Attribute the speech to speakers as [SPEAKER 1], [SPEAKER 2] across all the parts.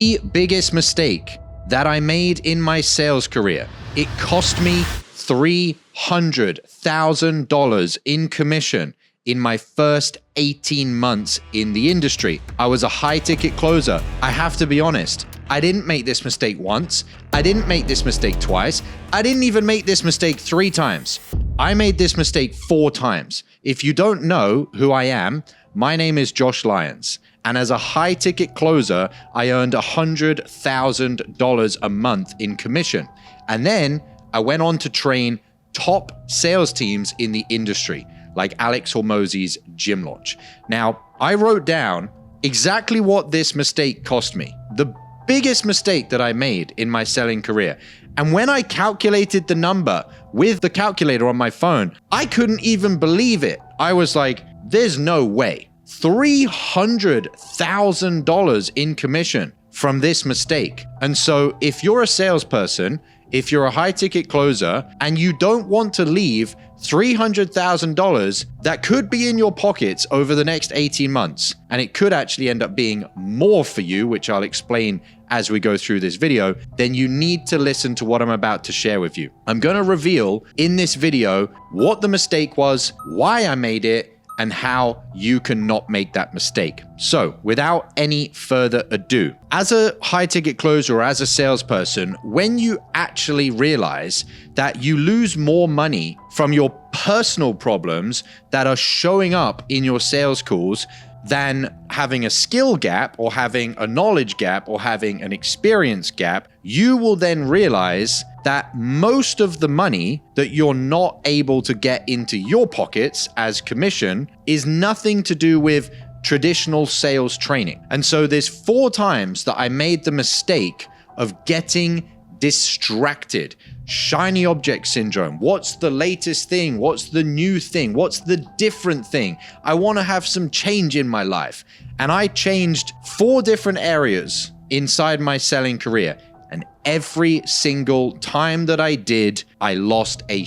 [SPEAKER 1] The biggest mistake that I made in my sales career, it cost me $300,000 in commission in my first 18 months in the industry. I was a high ticket closer. I have to be honest, I didn't make this mistake once. I didn't make this mistake twice. I didn't even make this mistake 3 times. I made this mistake 4 times. If you don't know who I am, my name is Josh Lyons. And as a high ticket closer, I earned $100,000 a month in commission. And then I went on to train top sales teams in the industry, like Alex Hormozi's gym launch. Now, I wrote down exactly what this mistake cost me, the biggest mistake that I made in my selling career. And when I calculated the number with the calculator on my phone, I couldn't even believe it. I was like, there's no way. $300,000 in commission from this mistake. And so if you're a salesperson, if you're a high ticket closer, and you don't want to leave $300,000 that could be in your pockets over the next 18 months, and it could actually end up being more for you, which I'll explain as we go through this video, then you need to listen to what I'm about to share with you. I'm going to reveal in this video what the mistake was, why I made it, and how you cannot make that mistake. So without any further ado, as a high ticket closer or as a salesperson, when you actually realize that you lose more money from your personal problems that are showing up in your sales calls than having a skill gap or having a knowledge gap or having an experience gap, you will then realize that most of the money that you're not able to get into your pockets as commission is nothing to do with traditional sales training. And so there's 4 times that I made the mistake of getting distracted. Shiny object syndrome. What's the latest thing? What's the new thing? What's the different thing? I want to have some change in my life. And I changed 4 different areas inside my selling career. And every single time that I did, I lost a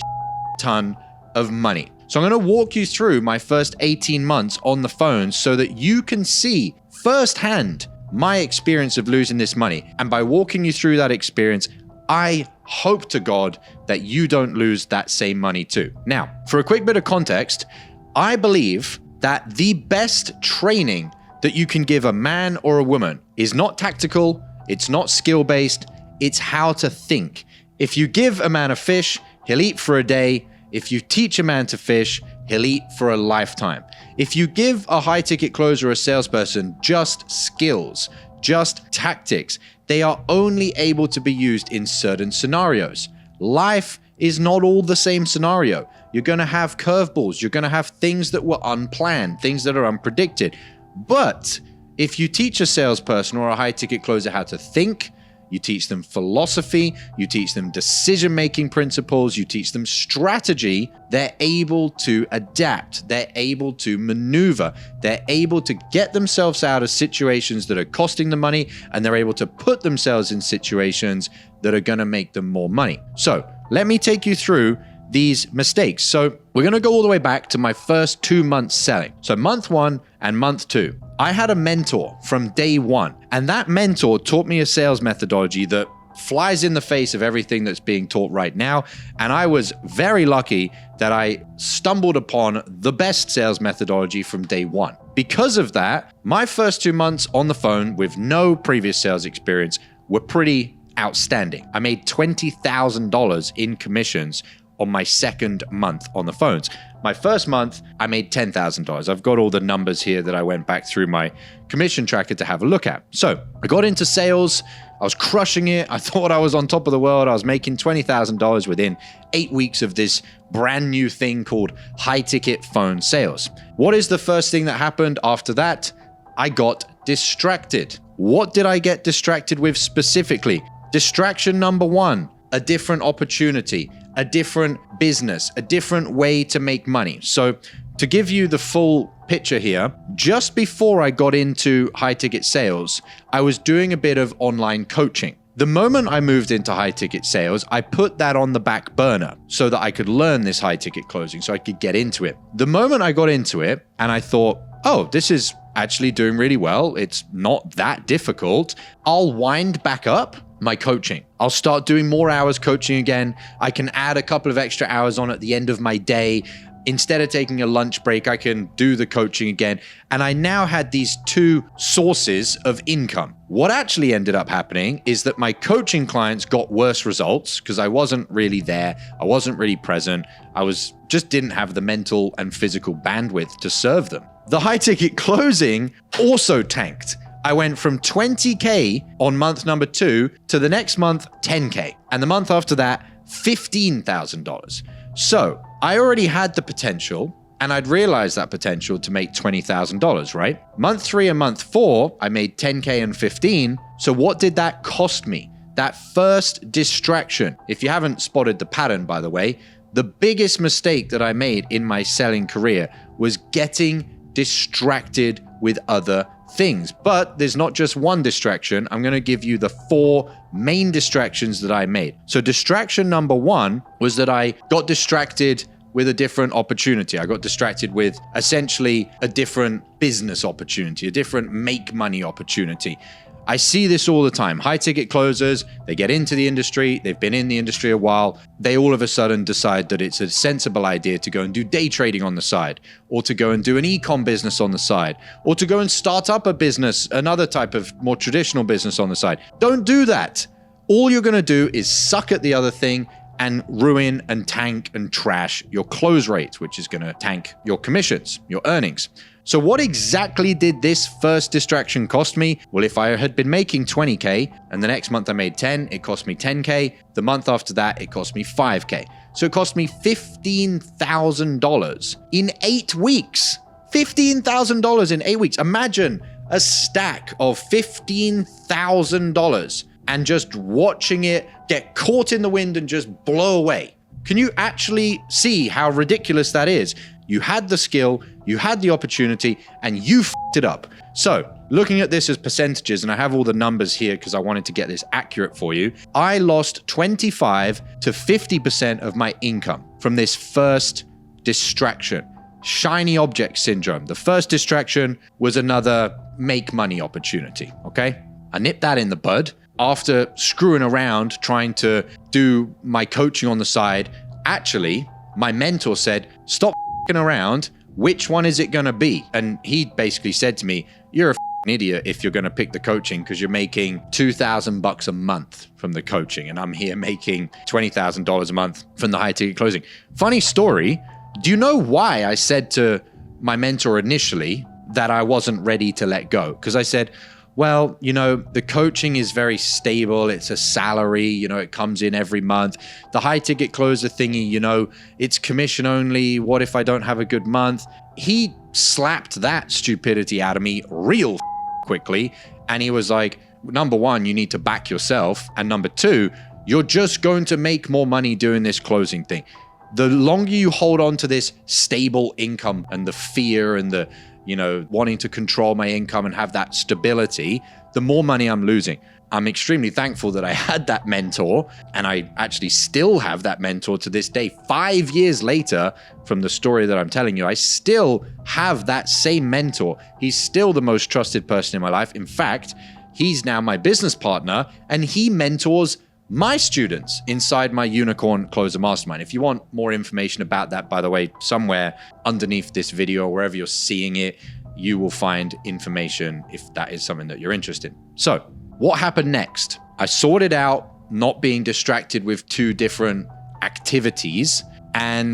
[SPEAKER 1] ton of money. So I'm going to walk you through my first 18 months on the phone so that you can see firsthand my experience of losing this money. And by walking you through that experience, I hope to God that you don't lose that same money too. Now, for a quick bit of context, I believe that the best training that you can give a man or a woman is not tactical, it's not skill-based, it's how to think. If you give a man a fish, he'll eat for a day. If you teach a man to fish, he'll eat for a lifetime. If you give a high-ticket closer or a salesperson just skills, just tactics, they are only able to be used in certain scenarios. Life is not all the same scenario. You're going to have curveballs. You're going to have things that were unplanned, things that are unpredicted. But if you teach a salesperson or a high-ticket closer how to think, you teach them philosophy, you teach them decision-making principles, you teach them strategy, they're able to adapt, they're able to maneuver, they're able to get themselves out of situations that are costing them money, and they're able to put themselves in situations that are going to make them more money. So let me take you through these mistakes. So we're going to go all the way back to my first 2 months selling. So month 1 and month 2. I had a mentor from day 1, and that mentor taught me a sales methodology that flies in the face of everything that's being taught right now. And I was very lucky that I stumbled upon the best sales methodology from day 1. Because of that, my first 2 months on the phone with no previous sales experience were pretty outstanding. I made $20,000 in commissions on my second month on the phones. My first month, I made $10,000. I've got all the numbers here that I went back through my commission tracker to have a look at. So I got into sales. I was crushing it. I thought I was on top of the world. I was making $20,000 within 8 weeks of this brand new thing called high ticket phone sales. What is the first thing that happened after that? I got distracted. What did I get distracted with specifically? Distraction number 1, a different opportunity, a different business, a different way to make money. So to give you the full picture here, just before I got into high ticket sales, I was doing a bit of online coaching. The moment I moved into high ticket sales, I put that on the back burner so that I could learn this high ticket closing, so I could get into it. The moment I got into it and I thought, oh, this is actually doing really well. It's not that difficult. I'll wind back up my coaching. I'll start doing more hours coaching again. I can add a couple of extra hours on at the end of my day. Instead of taking a lunch break, I can do the coaching again. And I now had these two sources of income. What actually ended up happening is that my coaching clients got worse results because I wasn't really there. I wasn't really present. I just didn't have the mental and physical bandwidth to serve them. The high ticket closing also tanked. I went from 20K on month number 2 to the next month, 10K. And the month after that, $15,000. So I already had the potential, and I'd realized that potential to make $20,000, right? Month 3 and month 4, I made 10K and 15. So what did that cost me? That first distraction. If you haven't spotted the pattern, by the way, the biggest mistake that I made in my selling career was getting distracted with other things. But there's not just one distraction. I'm going to give you the 4 main distractions that I made. So distraction number 1 was that I got distracted with a different opportunity. I got distracted with essentially a different business opportunity, a different make money opportunity. I see this all the time. High ticket closers, they get into the industry, they've been in the industry a while, they all of a sudden decide that it's a sensible idea to go and do day trading on the side, or to go and do an e-com business on the side, or to go and start up a business, another type of more traditional business on the side. Don't do that. All you're going to do is suck at the other thing and ruin and tank and trash your close rate, which is going to tank your commissions, your earnings. So what exactly did this first distraction cost me? Well, if I had been making 20K and the next month I made 10, it cost me 10K. The month after that, it cost me 5K. So it cost me $15,000 in 8 weeks. $15,000 in 8 weeks. Imagine a stack of $15,000 and just watching it get caught in the wind and just blow away. Can you actually see how ridiculous that is? You had the skill, you had the opportunity, and you f***ed it up. So, looking at this as percentages, and I have all the numbers here because I wanted to get this accurate for you, I lost 25 to 50% of my income from this first distraction. Shiny object syndrome. The first distraction was another make money opportunity, okay? I nipped that in the bud. After screwing around trying to do my coaching on the side, actually, my mentor said, stop f***ing around. Which one is it going to be? And he basically said to me, you're a f***ing idiot if you're going to pick the coaching because you're making $2,000 a month from the coaching. And I'm here making $20,000 a month from the high ticket closing. Funny story. Do you know why I said to my mentor initially that I wasn't ready to let go? Because I said, well, you know, the coaching is very stable. It's a salary, you know, it comes in every month. The high ticket closer thingy, you know, it's commission only. What if I don't have a good month? He slapped that stupidity out of me real quickly. And he was like, number 1, you need to back yourself. And number 2, you're just going to make more money doing this closing thing. The longer you hold on to this stable income and the fear and the, you know, wanting to control my income and have that stability, the more money I'm losing. I'm extremely thankful that I had that mentor, and I actually still have that mentor to this day. 5 years later from the story that I'm telling you, I still have that same mentor. He's still the most trusted person in my life. In fact, he's now my business partner, and he mentors my students inside my Unicorn Closer Mastermind. If you want more information about that, by the way, somewhere underneath this video, wherever you're seeing it, you will find information if that is something that you're interested in. So what happened next? I sorted out not being distracted with 2 different activities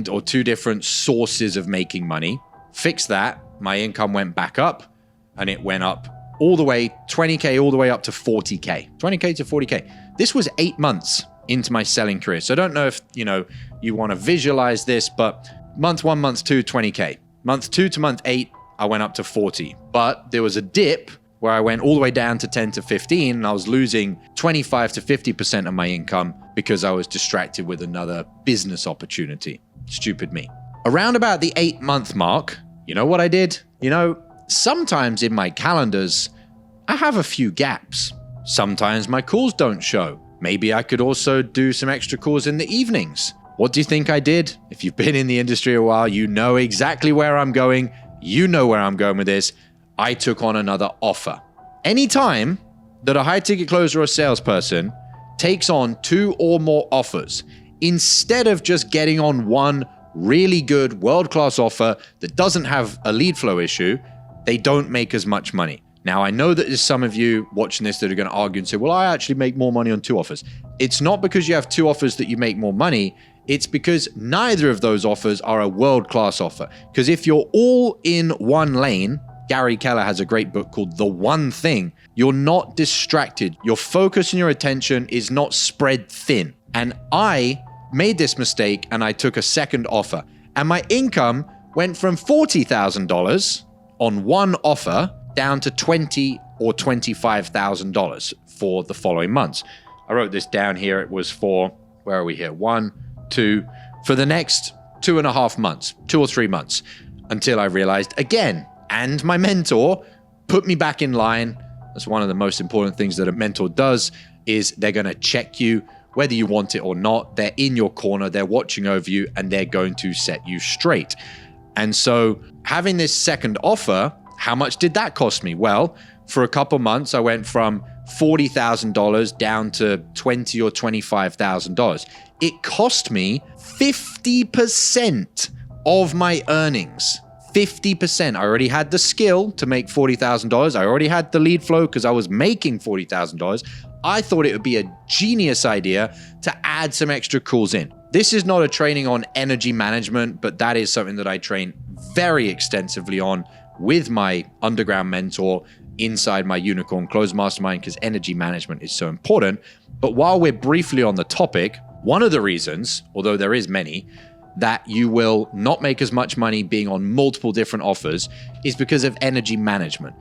[SPEAKER 1] or 2 different sources of making money. Fixed that. My income went back up, and it went up all the way, 20K all the way up to 40K, 20K to 40K. This was 8 months into my selling career. So I don't know if, you know, you want to visualize this, but month 1, month 2, 20K. Month 2 to month 8, I went up to 40. But there was a dip where I went all the way down to 10 to 15, and I was losing 25 to 50% of my income because I was distracted with another business opportunity. Stupid me. Around about the 8-month mark, you know what I did? You know, sometimes in my calendars, I have a few gaps. Sometimes my calls don't show. Maybe I could also do some extra calls in the evenings. What do you think I did? If you've been in the industry a while, you know exactly where I'm going. You know where I'm going with this. I took on another offer. Anytime that a high ticket closer or salesperson takes on 2 or more offers, instead of just getting on one really good world-class offer that doesn't have a lead flow issue, they don't make as much money. Now, I know that there's some of you watching this that are going to argue and say, well, I actually make more money on 2 offers. It's not because you have 2 offers that you make more money. It's because neither of those offers are a world-class offer. Because if you're all in one lane, Gary Keller has a great book called The One Thing, you're not distracted. Your focus and your attention is not spread thin. And I made this mistake and I took a second offer. And my income went from $40,000 on one offer down to $20,000 or $25,000 for the following months. I wrote this down here. It was for, where are we here? 1, 2, for the next 2.5 months, 2 or 3 months, until I realized again, and my mentor put me back in line. That's one of the most important things that a mentor does, is they're going to check you whether you want it or not. They're in your corner, they're watching over you, and they're going to set you straight. And so having this second offer, how much did that cost me? Well, for a couple months, I went from $40,000 down to $20,000 or $25,000. It cost me 50% of my earnings. 50%. I already had the skill to make $40,000. I already had the lead flow because I was making $40,000. I thought it would be a genius idea to add some extra calls in. This is not a training on energy management, but that is something that I train very extensively on with my underground mentor inside my Unicorn Closer Mastermind, because energy management is so important. But while we're briefly on the topic, one of the reasons, although there is many, that you will not make as much money being on multiple different offers is because of energy management.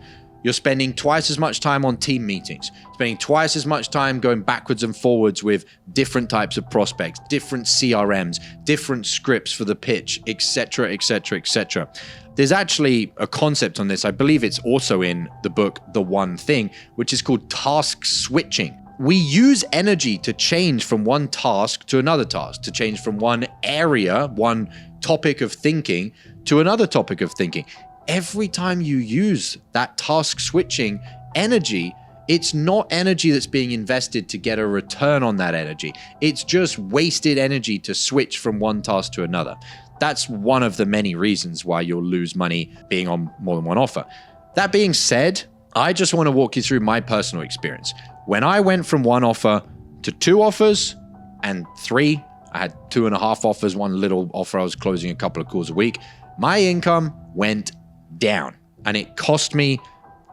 [SPEAKER 1] You're spending twice as much time on team meetings, spending twice as much time going backwards and forwards with different types of prospects, different CRMs, different scripts for the pitch, etc., etc., etc. There's actually a concept on this. I believe it's also in the book, The One Thing, which is called task switching. We use energy to change from one task to another task, to change from one area, one topic of thinking to another topic of thinking. Every time you use that task switching energy, it's not energy that's being invested to get a return on that energy. It's just wasted energy to switch from one task to another. That's one of the many reasons why you'll lose money being on more than one offer. That being said, I just want to walk you through my personal experience. When I went from one offer to 2 offers and 3, I had 2.5 offers, one little offer I was closing a couple of calls a week, my income went down and it cost me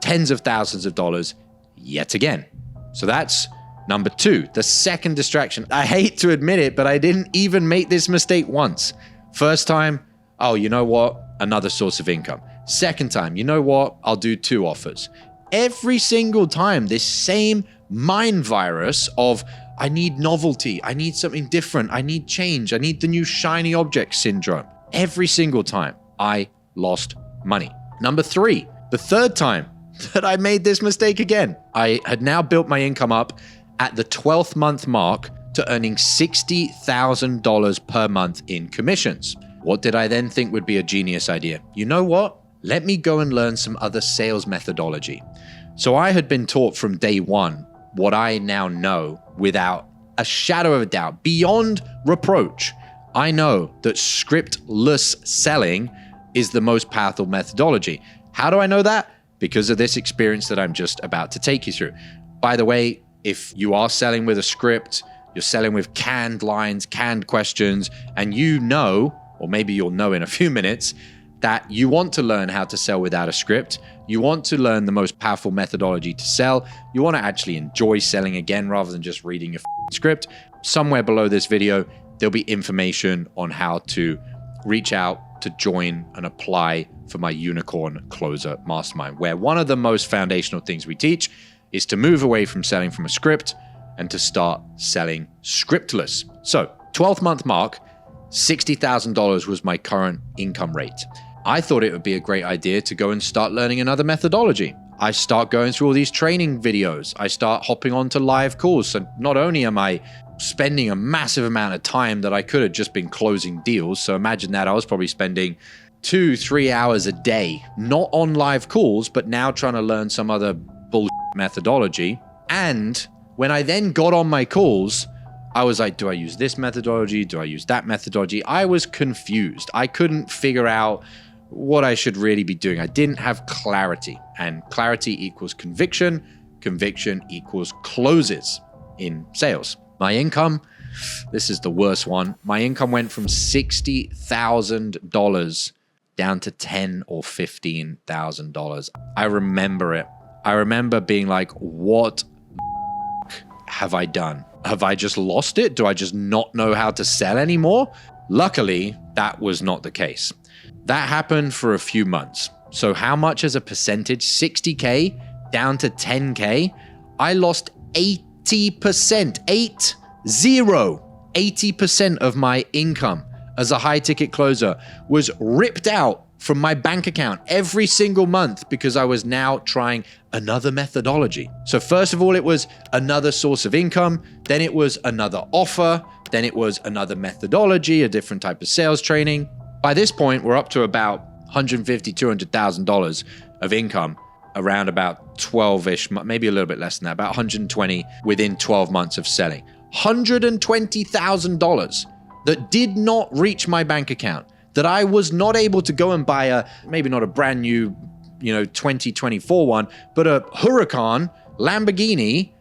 [SPEAKER 1] tens of thousands of dollars yet again. So that's number 2, the second distraction. I hate to admit it, but I didn't even make this mistake once. First time, oh, you know what? Another source of income. Second time, you know what? I'll do 2 offers. Every single time, this same mind virus of I need novelty, I need something different, I need change, I need the new shiny object syndrome. Every single time I lost money. Number 3, the third time that I made this mistake again. I had now built my income up at the 12th month mark to earning $60,000 per month in commissions. What did I then think would be a genius idea? You know what? Let me go and learn some other sales methodology. So I had been taught from day one what I now know without a shadow of a doubt, beyond reproach. I know that scriptless selling is the most powerful methodology. How do I know that? Because of this experience that I'm just about to take you through. By the way, if you are selling with a script, you're selling with canned lines, canned questions, and you know, or maybe you'll know in a few minutes, that you want to learn how to sell without a script. You want to learn the most powerful methodology to sell. You want to actually enjoy selling again rather than just reading your script. Somewhere below this video, there'll be information on how to reach out to join and apply for my Unicorn Closer Mastermind, where one of the most foundational things we teach is to move away from selling from a script and to start selling scriptless. So 12th month mark, $60,000 was my current income rate. I thought it would be a great idea to go and start learning another methodology. I start going through all these training videos. I start hopping onto live calls. So not only am I spending a massive amount of time that I could have just been closing deals. So imagine that I was probably spending 2-3 hours a day, not on live calls, but now trying to learn some other bullshit methodology. And when I then got on my calls, I was like, do I use this methodology? Do I use that methodology? I was confused. I couldn't figure out what I should really be doing. I didn't have clarity, and clarity equals conviction. Conviction equals closes in sales. My income, this is the worst one. My income went from $60,000 down to $10,000 or $15,000. I remember it. I remember being like, what have I done? Have I just lost it? Do I just not know how to sell anymore? Luckily, that was not the case. That happened for a few months. So how much as a percentage? 60K down to 10K. I lost 80%. 80% of my income as a high ticket closer was ripped out from my bank account every single month because I was now trying another methodology. So first of all, it was another source of income. Then it was another offer. Then it was another methodology, a different type of sales training. By this point, we're up to about $150,000, $200,000 of income, around about 12-ish, maybe a little bit less than that, about 120 within 12 months of selling. $120,000 that did not reach my bank account, that I was not able to go and buy a, maybe not a brand new, 2024 one, but a Huracan Lamborghini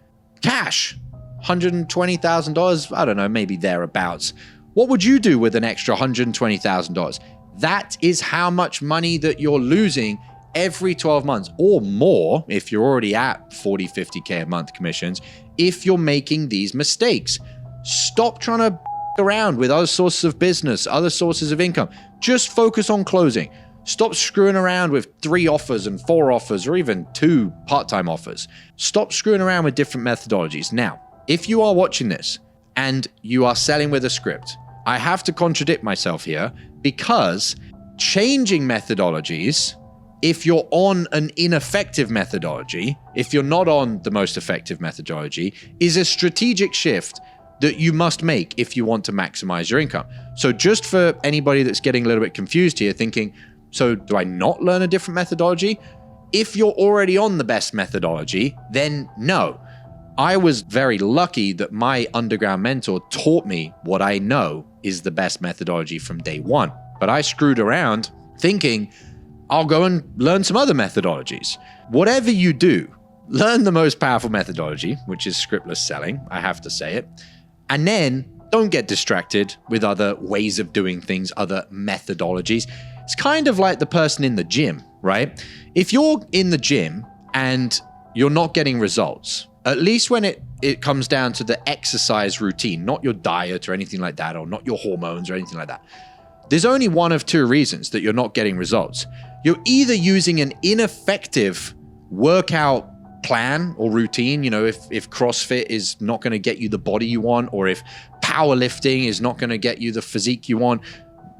[SPEAKER 1] cash, $120,000. I don't know, maybe thereabouts. What would you do with an extra $120,000? That is how much money that you're losing every 12 months or more if you're already at 40, 50K a month commissions, if you're making these mistakes. Stop trying to around with other sources of business, other sources of income. Just focus on closing. Stop screwing around with 3 offers and 4 offers or even 2 part-time offers. Stop screwing around with different methodologies. Now, if you are watching this and you are selling with a script, I have to contradict myself here because changing methodologies, if you're on an ineffective methodology, if you're not on the most effective methodology, is a strategic shift that you must make if you want to maximize your income. So just for anybody that's getting a little bit confused here, thinking, so do I not learn a different methodology? If you're already on the best methodology, then no. I was very lucky that my underground mentor taught me what I know is the best methodology from day one. But I screwed around thinking, I'll go and learn some other methodologies. Whatever you do, learn the most powerful methodology, which is scriptless selling, I have to say it. And then don't get distracted with other ways of doing things, other methodologies. It's kind of like the person in the gym, right? If you're in the gym and you're not getting results, at least when it comes down to the exercise routine, not your diet or anything like that, or not your hormones or anything like that, there's only one of 2 reasons that you're not getting results. You're either using an ineffective workout plan or routine, if CrossFit is not going to get you the body you want, or if powerlifting is not going to get you the physique you want,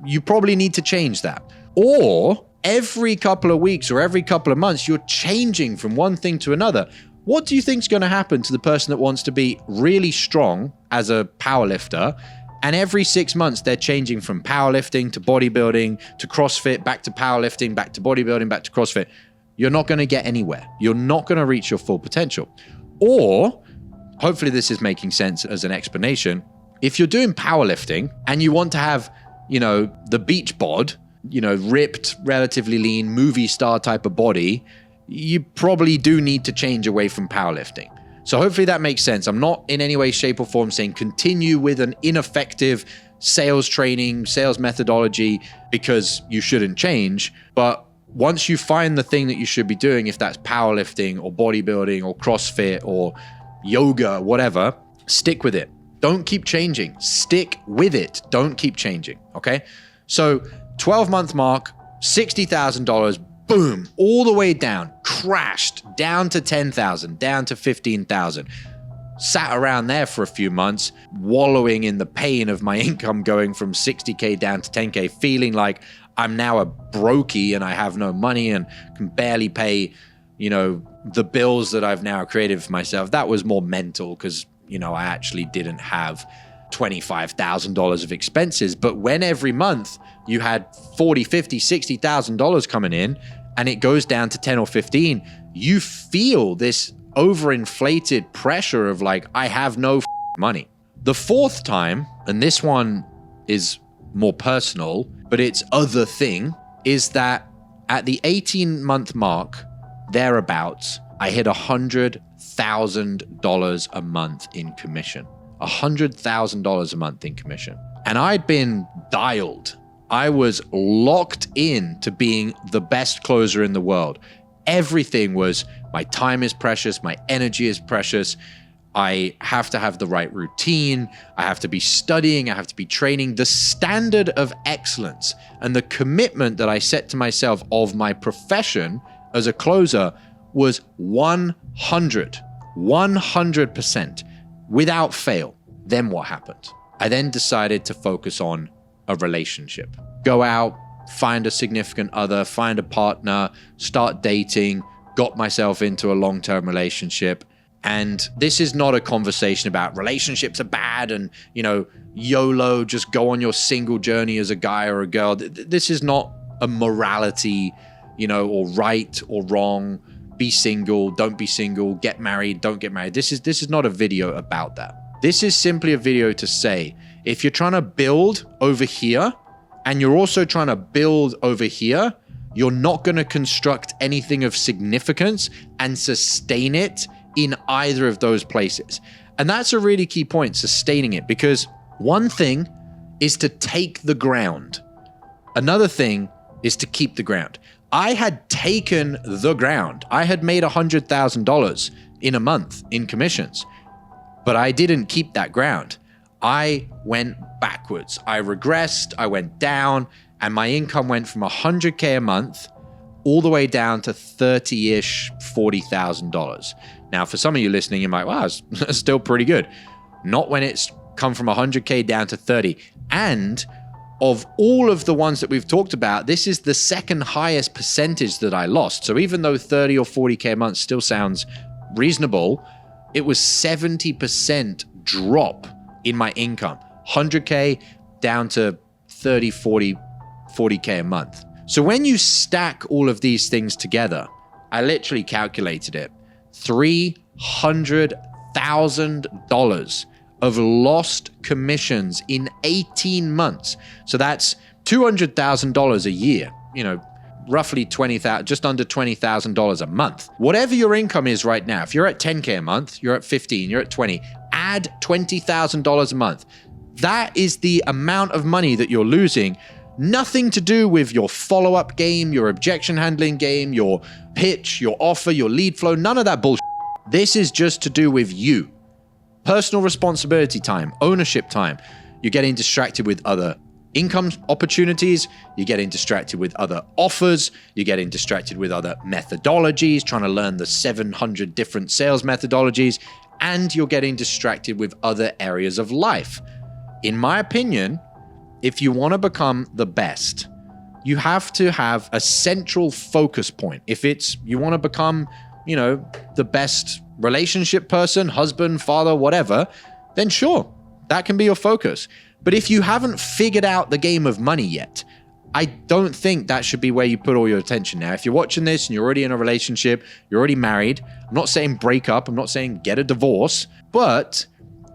[SPEAKER 1] you probably need to change that. Or every couple of weeks or every couple of months, you're changing from one thing to another. What do you think is going to happen to the person that wants to be really strong as a powerlifter, and every 6 months they're changing from powerlifting to bodybuilding to CrossFit, back to powerlifting, back to bodybuilding, back to CrossFit? You're not going to get anywhere. You're not going to reach your full potential. Or, hopefully this is making sense as an explanation, if you're doing powerlifting and you want to have, the beach bod, ripped, relatively lean, movie star type of body, you probably do need to change away from powerlifting. So hopefully that makes sense. I'm not in any way, shape, or form saying continue with an ineffective sales training, sales methodology because you shouldn't change. But once you find the thing that you should be doing, if that's powerlifting or bodybuilding or CrossFit or yoga, whatever, stick with it. Don't keep changing. Stick with it. Don't keep changing. Okay. So 12-month mark, $60,000, boom, all the way down, crashed down to 10,000, down to 15,000. Sat around there for a few months, wallowing in the pain of my income going from 60K down to 10K, feeling like I'm now a brokey and I have no money and can barely pay, the bills that I've now created for myself. That was more mental because, I actually didn't have $25,000 of expenses. But when every month you had $40, $50, $60,000 coming in and it goes down to 10 or 15, you feel this overinflated pressure of like, I have no money. The fourth time, and this one is more personal, but it's other thing, is that at the 18-month mark, thereabouts, I hit $100,000 a month in commission. $100,000 a month in commission. And I'd been dialed. I was locked in to being the best closer in the world. Everything was, my time is precious, my energy is precious. I have to have the right routine. I have to be studying. I have to be training. The standard of excellence and the commitment that I set to myself of my profession as a closer was 100% without fail. Then what happened? I then decided to focus on a relationship. Go out, find a significant other, find a partner, start dating, got myself into a long-term relationship. And this is not a conversation about relationships are bad and, YOLO, just go on your single journey as a guy or a girl. This is not a morality, or right or wrong. Be single, don't be single, get married, don't get married. This is not a video about that. This is simply a video to say, if you're trying to build over here and you're also trying to build over here, you're not going to construct anything of significance and sustain it in either of those places. And that's a really key point, sustaining it, because one thing is to take the ground. Another thing is to keep the ground. I had taken the ground. I had made $100,000 in a month in commissions, but I didn't keep that ground. I went backwards. I regressed, I went down, and my income went from $100K a month all the way down to 30-ish, $40,000. Now, for some of you listening, you might, wow, that's still pretty good. Not when it's come from 100K down to 30. And of all of the ones that we've talked about, this is the second highest percentage that I lost. So even though 30 or 40K a month still sounds reasonable, it was 70% drop in my income. 100K down to 30, 40K a month. So when you stack all of these things together, I literally calculated it, $300,000 of lost commissions in 18 months. So that's $200,000 a year, roughly $20,000, just under $20,000 a month. Whatever your income is right now, if you're at 10K a month, you're at 15, you're at 20, add $20,000 a month. That is the amount of money that you're losing. Nothing to do with your follow-up game, your objection handling game, your pitch, your offer, your lead flow, none of that bullshit. This is just to do with you. Personal responsibility time, ownership time. You're getting distracted with other income opportunities. You're getting distracted with other offers. You're getting distracted with other methodologies, trying to learn the 700 different sales methodologies. And you're getting distracted with other areas of life. In my opinion, if you want to become the best, you have to have a central focus point. If it's you want to become, the best relationship person, husband, father, whatever, then sure, that can be your focus. But if you haven't figured out the game of money yet, I don't think that should be where you put all your attention. Now, if you're watching this and you're already in a relationship, you're already married, I'm not saying break up, I'm not saying get a divorce, but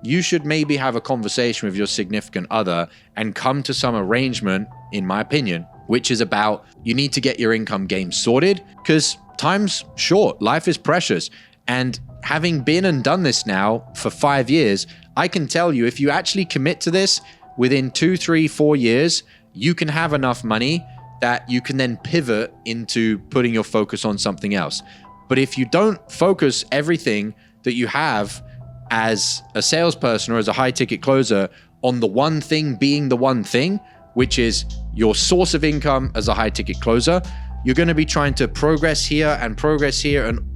[SPEAKER 1] you should maybe have a conversation with your significant other and come to some arrangement, in my opinion, which is about you need to get your income game sorted because time's short, life is precious. And having been and done this now for 5 years, I can tell you if you actually commit to this within 2, 3, 4 years, you can have enough money that you can then pivot into putting your focus on something else. But if you don't focus everything that you have as a salesperson or as a high ticket closer on the one thing being the one thing, which is your source of income as a high ticket closer, you're going to be trying to progress here. And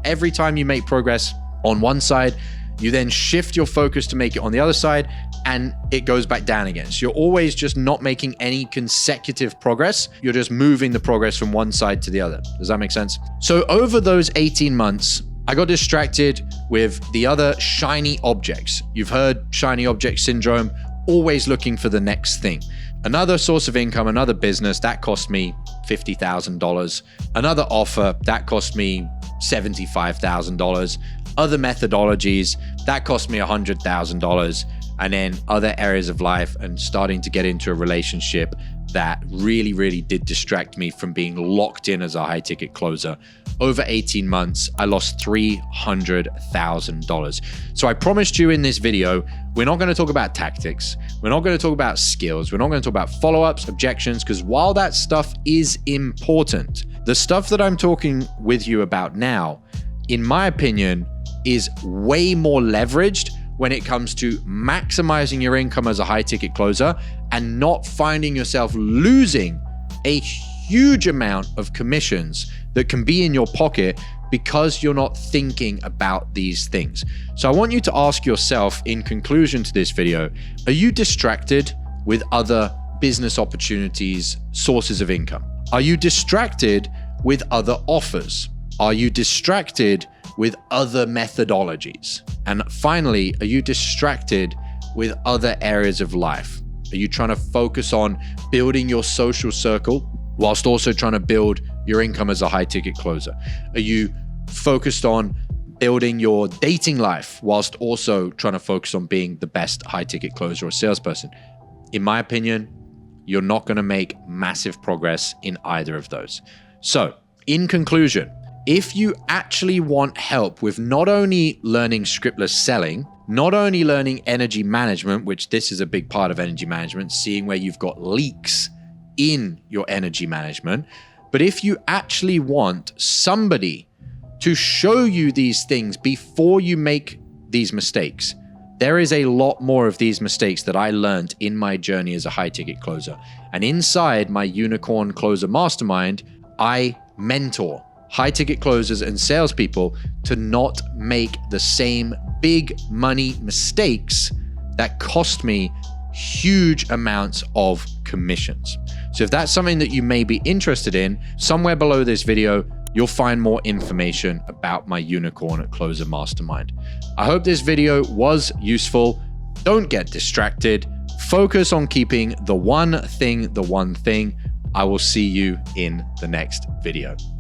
[SPEAKER 1] every time you make progress on one side, you then shift your focus to make it on the other side and it goes back down again. So you're always just not making any consecutive progress. You're just moving the progress from one side to the other. Does that make sense? So over those 18 months, I got distracted with the other shiny objects. You've heard shiny object syndrome always looking for the next thing. Another source of income, another business, that cost me $50,000. Another offer, that cost me $75,000. Other methodologies, that cost me $100,000. And then other areas of life and starting to get into a relationship that really, really did distract me from being locked in as a high ticket closer. Over 18 months, I lost $300,000. So I promised you in this video, we're not going to talk about tactics. We're not going to talk about skills. We're not going to talk about follow-ups, objections, because while that stuff is important, the stuff that I'm talking with you about now, in my opinion, is way more leveraged when it comes to maximizing your income as a high ticket closer and not finding yourself losing a huge amount of commissions that can be in your pocket because you're not thinking about these things. So I want you to ask yourself in conclusion to this video, are you distracted with other business opportunities, sources of income? Are you distracted with other offers? Are you distracted with other methodologies? And finally, are you distracted with other areas of life? Are you trying to focus on building your social circle whilst also trying to build your income as a high ticket closer? Are you focused on building your dating life whilst also trying to focus on being the best high ticket closer or salesperson? In my opinion, you're not going to make massive progress in either of those. So in conclusion, if you actually want help with not only learning scriptless selling, not only learning energy management, which this is a big part of energy management, seeing where you've got leaks in your energy management, but if you actually want somebody to show you these things before you make these mistakes, there is a lot more of these mistakes that I learned in my journey as a high ticket closer. And inside my Unicorn Closer Mastermind, I mentor high ticket closers and salespeople to not make the same big money mistakes that cost me huge amounts of commissions. So if that's something that you may be interested in, somewhere below this video, you'll find more information about my Unicorn Closer Mastermind. I hope this video was useful. Don't get distracted. Focus on keeping the one thing the one thing. I will see you in the next video.